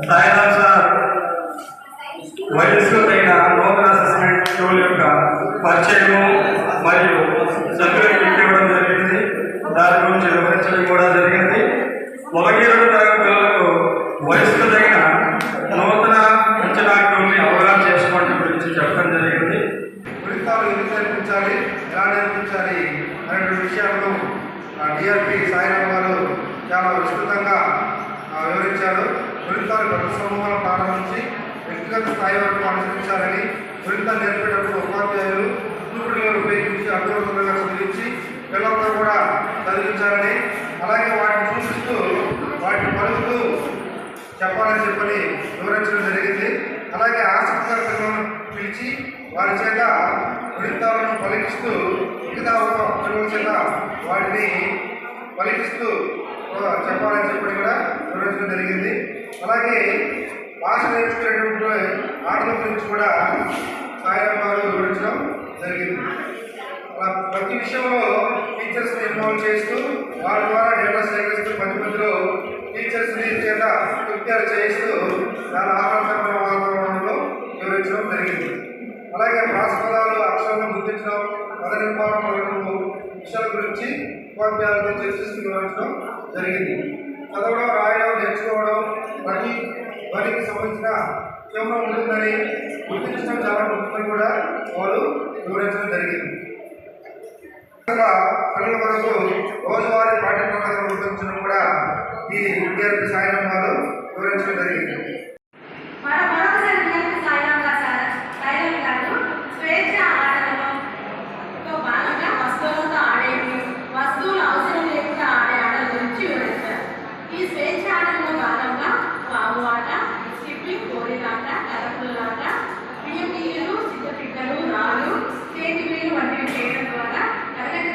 Sairam sir వయస్సు తగిన నూతన అసెస్మెంట్ టూల్ యొక్క పరిచయము మరియు సభ్యులకు గిఫ్ట్ ఇవ్వడం జరిగింది. దాని గురించి వివరించడం కూడా జరిగింది. 1-2 తరగతి పిల్లలకు వయస్సు తగిన నూతన అంచనా టూల్ని అవగాహన చేసుకోవడం గురించి చెప్పడం జరిగింది. ఫలితాలు ఎందుకు నేర్పించాలి, ఎలా నేర్పించాలి అనే విషయాలను డిఆర్పి సాయిరామ్ గారు చాలా విస్తృతంగా వివరించారు. ఫలితాలు గత సమూహాలు ప్రారంభించి వ్యక్తిగత స్థాయి వరకు అనుసరించాలని, ఫలితాలు నేర్పేటప్పుడు ఉపాధ్యాయులు సూచనలను ఉపయోగించి అర్థవంతంగా చదివించి పిల్లలతో కూడా చదివించాలని, అలాగే వాటిని చూపిస్తూ వాటిని పలుకుతూ చెప్పాలని చెప్పని వివరించడం జరిగింది. అలాగే ఆసక్తికర పిల్లలను పిలిచి వారి చేత ఫలితాలను పలికిస్తూ మిగతా పిల్లల చేత వాటిని పలికిస్తూ చెప్పాలని చెప్పి కూడా వివరించడం జరిగింది. అలాగే భాష నేర్చుకునేటువంటి ఆటల గురించి కూడా సాయిరామ్ గారు వివరించడం జరిగింది. ప్రతి విషయంలో టీచర్స్ని ఇన్వాల్వ్ చేస్తూ వారి ద్వారా డేటా సేకరిస్తూ మధ్యలో టీచర్స్ని చేత కృత్యాలు చేయిస్తూ చాలా ఆహ్లాదకరమైన వాతావరణంలో వివరించడం జరిగింది. అలాగే ప్రాసపదాలు అక్షరాలను గుర్తించడం, పద నిర్మాణం మొదలగు విషయాల గురించి ఉపాధ్యాయులతో చర్చిస్తూ వివరించడం జరిగింది. చదవడం, రాయడం, నేర్చుకోవడం పనికి సంబంధించిన క్షేమం ఉంటుందని గుర్తించడం చాలా ముఖ్యమని కూడా వారు వివరించడం జరిగింది. పిల్లల వరకు రోజువారీ పాఠ్యప్రణాళికలు రూపొందించడం కూడా ఈ విద్యార్థి సాయిరామ్ గారు వివరించడం జరిగింది. ఈ స్వేచ్ఛ ఆటలో భాగంగా పాము ఆట, స్కిప్పింగ్, కోరిలాట, కరపులాట, బియ్యం నీళ్ళు, చిత్తపిట్టలు, రాళ్ళు, చేతి వీలు వంటివి చేయడం ద్వారా తరగతి